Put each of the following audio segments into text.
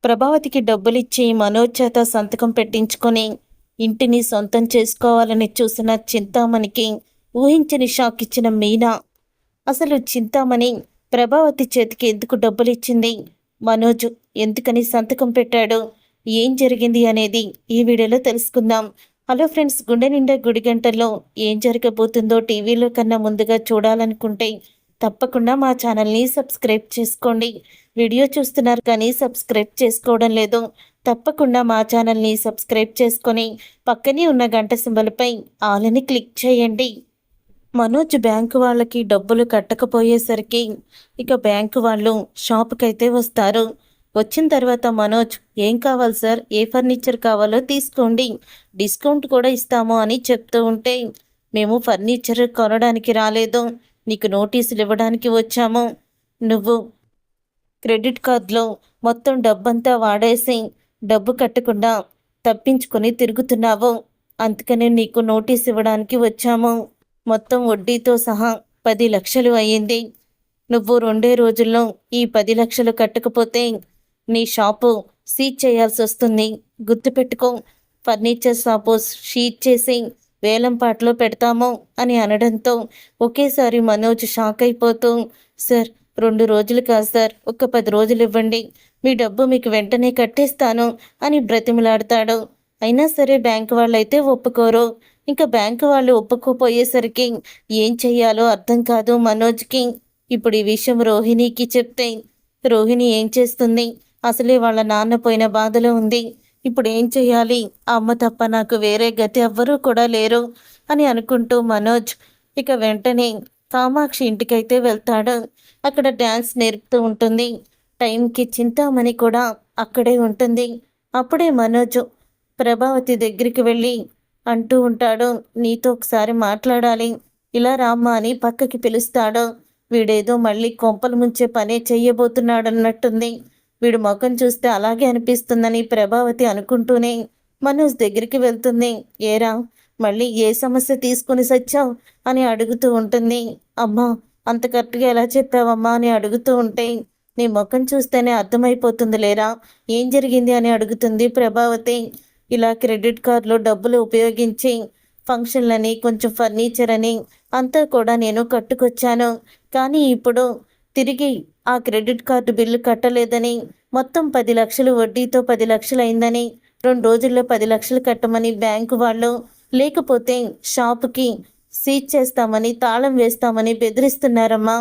ప్రభావతికి డబ్బులిచ్చి మనోజ్ చేత సంతకం పెట్టించుకొని ఇంటిని సొంతం చేసుకోవాలని చూసిన చింతామణికి ఊహించని షాక్ ఇచ్చిన మీనా. అసలు చింతామణి ప్రభావతి చేతికి ఎందుకు డబ్బులిచ్చింది, మనోజ్ ఎందుకని సంతకం పెట్టాడు, ఏం జరిగింది అనేది ఈ వీడియోలో తెలుసుకుందాం. హలో ఫ్రెండ్స్, గుండె నిండా గుడి గంటల్లో ఏం జరగబోతుందో టీవీలో కన్నా ముందుగా చూడాలనుకుంటే తప్పకుండా మా ఛానల్ని సబ్స్క్రైబ్ చేసుకోండి. వీడియో చూస్తున్నారు కానీ సబ్స్క్రైబ్ చేసుకోవడం లేదు. తప్పకుండా మా ఛానల్ని సబ్స్క్రైబ్ చేసుకొని పక్కనే ఉన్న గంట సింబల్పై ఆల్ అని క్లిక్ చేయండి. మనోజ్ బ్యాంకు వాళ్ళకి డబ్బులు కట్టకపోయేసరికి ఇక బ్యాంకు వాళ్ళు షాపుకైతే వస్తారు. వచ్చిన తర్వాత మనోజ్, ఏం కావాలి సార్, ఏ ఫర్నిచర్ కావాలో తీసుకోండి, డిస్కౌంట్ కూడా ఇస్తాము అని చెప్తూ ఉంటే, మేము ఫర్నిచర్ కొనడానికి రాలేదు, నీకు నోటీసులు ఇవ్వడానికి వచ్చాము. నువ్వు క్రెడిట్ కార్డులో మొత్తం డబ్బంతా వాడేసి డబ్బు కట్టకుండా తప్పించుకొని తిరుగుతున్నావు, అందుకనే నీకు నోటీస్ ఇవ్వడానికి వచ్చాము. మొత్తం వడ్డీతో సహా 10 లక్షలు అయ్యింది. నువ్వు 2 రోజుల్లో ఈ 10 లక్షలు కట్టకపోతే నీ షాపు సీజ్ చేయాల్సి వస్తుంది, గుర్తుపెట్టుకో. ఫర్నిచర్ షాపు సీజ్ చేసి వేలంపాట్లో పెడతాము అని అనడంతో ఒకేసారి మనోజ్ షాక్ అయిపోతూ, సార్ 2 రోజులు కాదు సార్, ఒక 10 రోజులు ఇవ్వండి, మీ డబ్బు మీకు వెంటనే కట్టేస్తాను అని బ్రతిమలాడతాడు. అయినా సరే బ్యాంకు వాళ్ళైతే ఒప్పుకోరు. ఇంకా బ్యాంకు వాళ్ళు ఒప్పుకోపోయేసరికి ఏం చెయ్యాలో అర్థం కాదు మనోజ్కి. ఇప్పుడు ఈ విషయం రోహిణికి చెప్తే రోహిణి ఏం చేస్తుంది, అసలే వాళ్ళ నాన్న పోయిన బాధలో ఉంది. ఇప్పుడు ఏం చెయ్యాలి, అమ్మ తప్ప నాకు వేరే గతి ఎవ్వరూ కూడా లేరు అని అనుకుంటూ మనోజ్ ఇక వెంటనే కామాక్షి ఇంటికైతే వెళ్తాడు. అక్కడ డ్యాన్స్ నేర్పుతూ ఉంటుంది. టైంకి చింతామణి కూడా అక్కడే ఉంటుంది. అప్పుడే మనోజ్ ప్రభావతి దగ్గరికి వెళ్ళి అంటూ ఉంటాడు, నీతో ఒకసారి మాట్లాడాలి, ఇలా రామ్మా అని పక్కకి పిలుస్తాడు. వీడేదో మళ్ళీ కొంపలు ముంచే పనే చెయ్యబోతున్నాడు అన్నట్టుంది. వీడు ముఖం చూస్తే అలాగే అనిపిస్తుందని ప్రభావతి అనుకుంటూనే మనోజ్ దగ్గరికి వెళ్తుంది. ఏరా, మళ్ళీ ఏ సమస్య తీసుకుని సచ్చావు అని అడుగుతూ ఉంటుంది. అమ్మా, అంత కరెక్ట్గా ఎలా చెప్పావమ్మా అని అడుగుతూ ఉంటే, నీ ముఖం చూస్తేనే అర్థమైపోతుంది లేరా, ఏం జరిగింది అని అడుగుతుంది ప్రభావతి. ఇలా క్రెడిట్ కార్డులో డబ్బులు ఉపయోగించి ఫంక్షన్లని, కొంచెం ఫర్నిచర్ అని అంతా కూడా నేను కట్టుకొచ్చాను. కానీ ఇప్పుడు తిరిగి ఆ క్రెడిట్ కార్డు బిల్లు కట్టలేదని, మొత్తం 10 లక్షలు వడ్డీతో 10 లక్షలు అయిందని, 2 రోజుల్లో 10 లక్షలు కట్టమని బ్యాంకు వాళ్ళు, లేకపోతే షాపుకి సీజ్ చేస్తామని, తాళం వేస్తామని బెదిరిస్తున్నారమ్మా.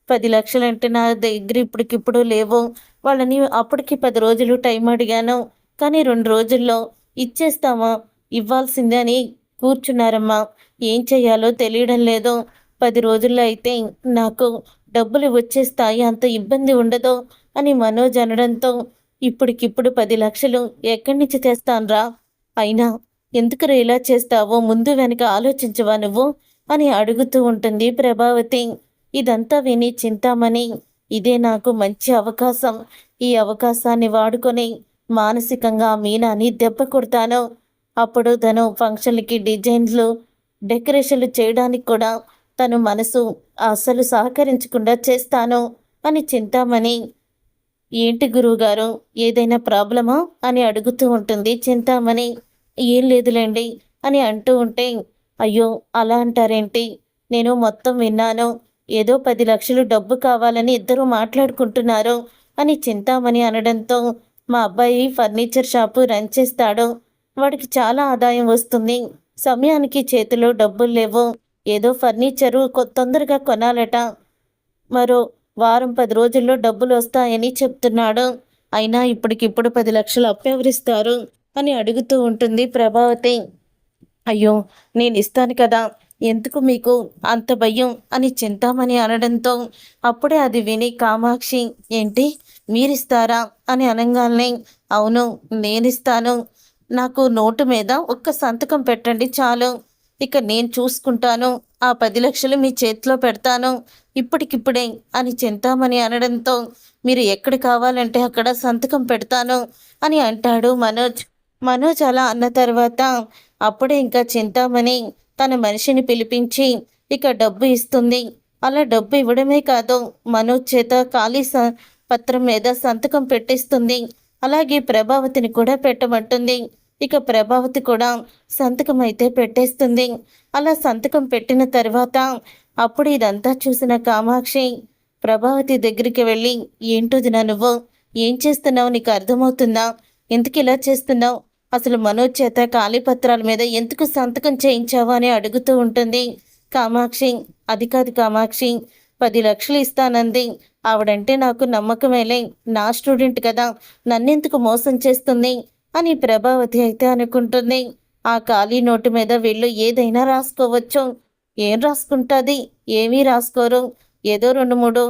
10 లక్షలంటే నా దగ్గర ఇప్పటికిప్పుడు లేవు. వాళ్ళని అప్పటికి 10 రోజులు టైం అడిగాను, కానీ 2 రోజుల్లో ఇచ్చేస్తామా, ఇవ్వాల్సిందే అని కూర్చున్నారమ్మా. ఏం చెయ్యాలో తెలియడం లేదు. 10 రోజుల్లో అయితే నాకు డబ్బులు వచ్చేస్తాయి, అంత ఇబ్బంది ఉండదు అని మనోజ్ అనడంతో, ఇప్పటికిప్పుడు 10 లక్షలు ఎక్కడి నుంచి తెస్తాన్రా, అయినా ఎందుకు ఇలా చేస్తావో ముందు వెనక ఆలోచించవా నువ్వు అని అడుగుతూ ఉంటుంది ప్రభావతి. ఇదంతా విని చింతామణి, ఇదే నాకు మంచి అవకాశం, ఈ అవకాశాన్ని వాడుకొని మానసికంగా మీనాని దెబ్బ కొడతాను. అప్పుడు తను ఫంక్షన్లకి డిజైన్లు, డెకరేషన్లు చేయడానికి కూడా తను మనసు అస్సలు సహకరించకుండా చేస్తాను అని చింతామణి. ఏంటి గురువుగారు, ఏదైనా ప్రాబ్లమా అని అడుగుతూ ఉంటుంది చింతామణి. ఏం లేదులేండి అని అంటూ ఉంటే, అయ్యో అలా అంటారేంటి, నేను మొత్తం విన్నాను, ఏదో 10 లక్షలు డబ్బు కావాలని ఇద్దరు మాట్లాడుకుంటున్నారు అని చింతామణి అనడంతో, మా అబ్బాయి ఫర్నిచర్ షాపు రన్ చేస్తాడు, వాడికి చాలా ఆదాయం వస్తుంది, సమయానికి చేతిలో డబ్బులు లేవు, ఏదో ఫర్నిచరు తొందరగా కొనాలట, మరో వారం 10 రోజుల్లో డబ్బులు వస్తాయని చెప్తున్నాడు, అయినా ఇప్పటికిప్పుడు 10 లక్షలు అప్పెవరిస్తారు అని అడుగుతూ ఉంటుంది ప్రభావతి. అయ్యో నేను ఇస్తాను కదా, ఎందుకు మీకు అంత భయం అని చింతామణి అనడంతో, అప్పుడే అది విని కామాక్షి, ఏంటి మీరిస్తారా అని అనగానే, అవును నేనిస్తాను, నాకు నోటు మీద ఒక్క సంతకం పెట్టండి చాలు, ఇక నేను చూసుకుంటాను, ఆ 10 లక్షలు మీ చేతిలో పెడతాను ఇప్పటికిప్పుడే అని చింతామణి అనడంతో, మీరు ఎక్కడ కావాలంటే అక్కడ సంతకం పెడతాను అని అంటాడు మనోజ్. మనోజ్ అలా అన్న తర్వాత అప్పుడే ఇంకా చింతామణి తన మనిషిని పిలిపించి ఇక డబ్బు ఇస్తుంది. అలా డబ్బు ఇవ్వడమే కాదు, మనోజ్ చేత ఖాళీ పత్రం మీద సంతకం పెట్టిస్తుంది. అలాగే ప్రభావతిని కూడా పెట్టమంటుంది. ఇక ప్రభావతి కూడా సంతకం అయితే పెట్టేస్తుంది. అలా సంతకం పెట్టిన తర్వాత అప్పుడు ఇదంతా చూసిన కామాక్షి ప్రభావతి దగ్గరికి వెళ్ళి, ఏంటొదినా నువ్వు? ఏం చేస్తున్నావు? నీకు అర్థమవుతుందా? ఎందుకు ఇలా చేస్తున్నావు? అసలు మనోజ్ చేత ఖాళీ పత్రాల మీద ఎందుకు సంతకం చేయించావు అని అడుగుతూ ఉంటుంది. కామాక్షి, అది కాదు కామాక్షి, 10 లక్షలు ఇస్తానంది. ఆవిడంటే నాకు నమ్మకమేలే, నా స్టూడెంట్ కదా, నన్నెందుకు మోసం చేస్తుంది అని ప్రభావతి అయితే అనుకుంటుంది. ఆ ఖాళీ నోటు మీద వీళ్ళు ఏదైనా రాసుకోవచ్చు. ఏం రాసుకుంటుంది? ఏమీ రాసుకోరు. ఏదో 2-3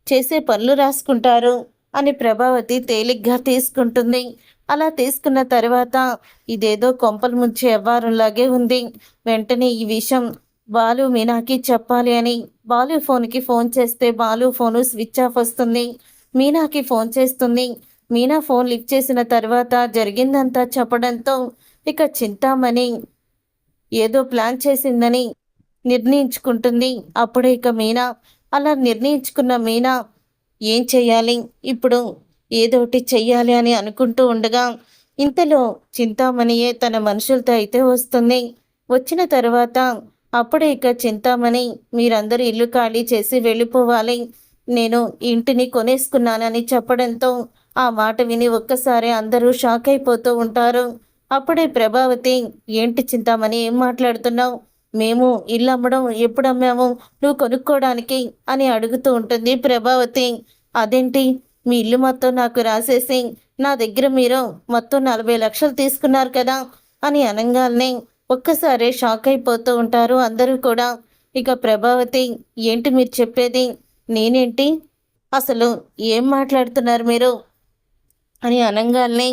చేసే పనులు రాసుకుంటారు అని ప్రభావతి తేలిగ్గా తీసుకుంటుంది. అలా తీసుకున్న తర్వాత ఇదేదో కొంపలు ముంచే వ్యవహారంలాగే ఉంది. వెంటనే ఈ విషయం బాలు మీనాకి చెప్పాలి అని బాలు ఫోన్కి ఫోన్ చేస్తే బాలు ఫోను స్విచ్ ఆఫ్ వస్తుంది. మీనాకి ఫోన్ చేస్తుంది. మీనా ఫోన్ లిఫ్ట్ చేసిన తర్వాత జరిగిందంతా చెప్పడంతో ఇక చింతామణి ఏదో ప్లాన్ చేసిందని నిర్ణయించుకుంటుంది. అప్పుడే ఇక మీనా అలా నిర్ణయించుకున్న మీనా ఏం చెయ్యాలి ఇప్పుడు, ఏదోటి చెయ్యాలి అని అనుకుంటూ ఉండగా ఇంతలో చింతామణియే తన మనుషులతో అయితే వస్తుంది. వచ్చిన తర్వాత అప్పుడే ఇక చింతామణి, మీరందరూ ఇల్లు ఖాళీ చేసి వెళ్ళిపోవాలి, నేను ఇంటిని కొనేసుకున్నానని చెప్పడంతో ఆ మాట విని ఒక్కసారి అందరూ షాక్ అయిపోతూ ఉంటారు. అప్పుడే ప్రభావతి, ఏంటి చింతామణి ఏం మాట్లాడుతున్నావు? మేము ఇల్లు అమ్మడం ఎప్పుడు అమ్మాము, నువ్వు కొనుక్కోవడానికి అని అడుగుతూ ఉంటుంది ప్రభావతి. అదేంటి, మీ ఇల్లు మొత్తం నాకు రాసేసి నా దగ్గర మీరు మొత్తం 40 లక్షలు తీసుకున్నారు కదా అని అనగానే ఒక్కసారి షాక్ అయిపోతూ ఉంటారు అందరూ కూడా. ఇక ప్రభావతి, ఏంటి మీరు చెప్పేది? నేనేంటి, అసలు ఏం మాట్లాడుతున్నారు మీరు అని అనగానే,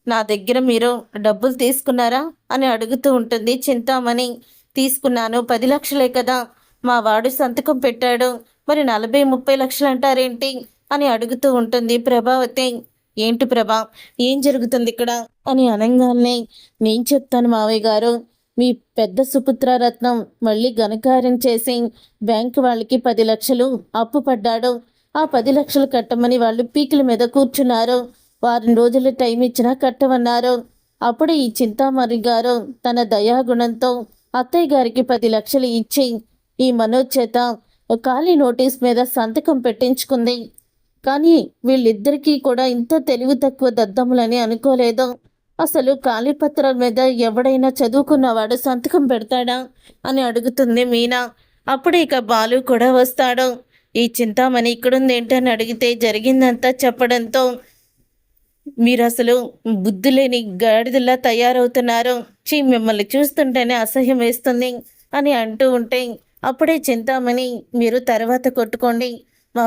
నా దగ్గర మీరు డబ్బులు తీసుకున్నారా అని అడుగుతూ ఉంటుంది చింతామణి. తీసుకున్నాను, 10 లక్షలే కదా, మా వాడు సంతకం పెట్టాడు, మరి 40-30 లక్షలు అంటారేంటి అని అడుగుతూ ఉంటుంది ప్రభావతి. ఏంటి ప్రభా, ఏం జరుగుతుంది ఇక్కడ అని అనగానే, నేను చెప్తాను మావయ్య గారు, మీ పెద్ద సుపుత్రరత్నం మళ్ళీ ఘనకార్యం చేసి బ్యాంకు వాళ్ళకి 10 లక్షలు అప్పు పడ్డాడు. ఆ 10 లక్షలు కట్టమని వాళ్ళు పీకుల మీద కూర్చున్నారు. వారం రోజులు టైం ఇచ్చినా కట్టమన్నారు. అప్పుడు ఈ చింతామణి గారు తన దయాగుణంతో అత్తయ్య గారికి 10 లక్షలు ఇచ్చి ఈ మనోజ్ చేత ఖాళీ నోటీస్ మీద సంతకం పెట్టించుకుంది. కానీ వీళ్ళిద్దరికీ కూడా ఇంత తెలివి తక్కువ దద్దములని అనుకోలేదు. అసలు ఖాళీ పత్రాల మీద ఎవడైనా చదువుకున్నవాడు సంతకం పెడతాడా అని అడుగుతుంది మీనా. అప్పుడు ఇక బాలు కూడా వస్తాడు. ఈ చింతామణి ఇక్కడుంది ఏంటని అడిగితే జరిగిందంతా చెప్పడంతో, మీరు అసలు బుద్ధి లేని గాడిదలా తయారవుతున్నారు, మిమ్మల్ని చూస్తుంటేనే అసహ్యం వేస్తుంది అని అంటూ ఉంటే అప్పుడే చింతామణి, మీరు తర్వాత కొట్టుకోండి, మా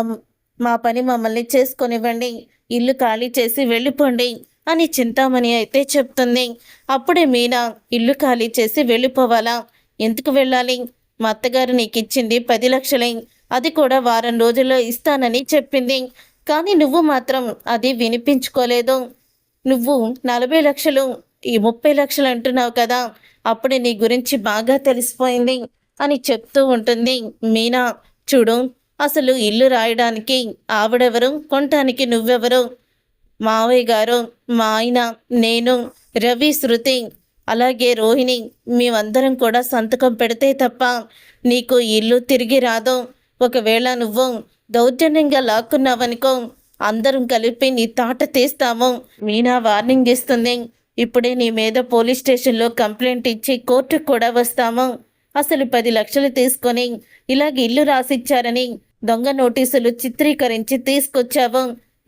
మా పని మమ్మల్ని చేసుకొనివ్వండి, ఇల్లు ఖాళీ చేసి వెళ్ళిపోండి అని చింతామణి అయితే చెప్తుంది. అప్పుడే మీనా, ఇల్లు ఖాళీ చేసి వెళ్ళిపోవాలా? ఎందుకు వెళ్ళాలి? మా అత్తగారు నీకు ఇచ్చింది 10 లక్షలే, అది కూడా వారం రోజుల్లో ఇస్తానని చెప్పింది. కానీ నువ్వు మాత్రం అది వినిపించుకోలేదు. నువ్వు 40 లక్షలు, ఈ 30 లక్షలు అంటున్నావు కదా, అప్పుడే నీ గురించి బాగా తెలిసిపోయింది అని చెప్తూ ఉంటుంది మీనా. చూడు, అసలు ఇల్లు రాయడానికి ఆవిడెవరు, కొనటానికి నువ్వెవరు? మావయ్య గారు, మా ఆయన, నేను, రవి, శృతి, అలాగే రోహిణి, మేమందరం కూడా సంతకం పెడితే తప్ప నీకు ఇల్లు తిరిగి రాదు. ఒకవేళ నువ్వు దౌర్జన్యంగా లాక్కున్నావనుకో, అందరం కలిపి నీ తాట తీస్తాము. మీనా వార్నింగ్ ఇస్తుంది. ఇప్పుడే నీ మీద పోలీస్ స్టేషన్లో కంప్లైంట్ ఇచ్చి కోర్టుకు కూడా వస్తాము. అసలు 10 లక్షలు తీసుకొని ఇలాగ ఇల్లు రాసిచ్చారని దొంగ నోటీసులు చిత్రీకరించి తీసుకొచ్చావు.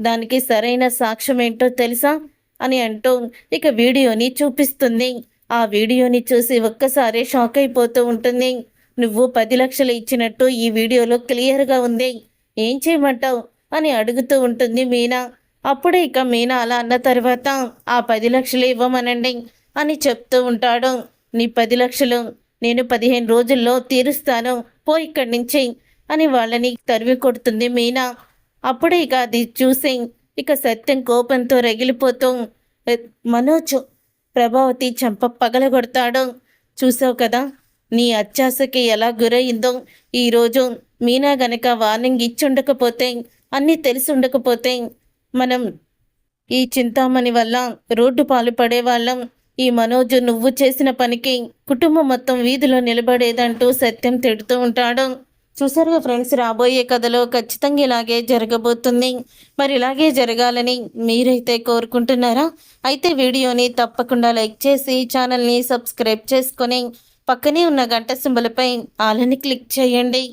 దానికి సరైన సాక్ష్యం ఏంటో తెలుసా అని అంటూ ఇక వీడియోని చూపిస్తుంది. ఆ వీడియోని చూసి ఒక్కసారి షాక్ అయిపోతూ ఉంటుంది. నువ్వు 10 లక్షలు ఇచ్చినట్టు ఈ వీడియోలో క్లియర్గా ఉంది, ఏం చేయమంటావు అని అడుగుతూ ఉంటుంది మీనా. అప్పుడే ఇక మీనా అలా అన్న తర్వాత, ఆ 10 లక్షలు ఇవ్వమనండి అని చెప్తూ ఉంటాడు. నీ 10 లక్షలు నేను 15 రోజుల్లో తీరుస్తాను, పో ఇక్కడి నుంచి అని వాళ్ళని తరివి కొడుతుంది మీనా. అప్పుడే ఇక అది చూసి ఇక సత్యం కోపంతో రగిలిపోతూ మనోజ్ ప్రభావతి చంప పగలగొడతాడు. చూసావు కదా నీ అత్యాశకి ఎలా గురయిందో. ఈరోజు మీనా గనక వార్నింగ్ ఇచ్చుండకపోతే, అన్నీ తెలిసి ఉండకపోతే మనం ఈ చింతామణి వల్ల రోడ్డు పాలు పడేవాళ్ళం. ఈ మనోజ్ నువ్వు చేసిన పనికి కుటుంబం మొత్తం వీధిలో నిలబడేదంటూ సత్యం తిడుతూ ఉంటాడు. చూసారుగా ఫ్రెండ్స్, రాబోయే కథలో ఖచ్చితంగా ఇలాగే జరగబోతుంది. మరి ఇలాగే జరగాలని మీరైతే కోరుకుంటున్నారా? అయితే వీడియోని తప్పకుండా లైక్ చేసి ఛానల్ని సబ్స్క్రైబ్ చేసుకొని పక్కనే ఉన్న గంట సింబల్పై ఆల్ అని క్లిక్ చేయండి.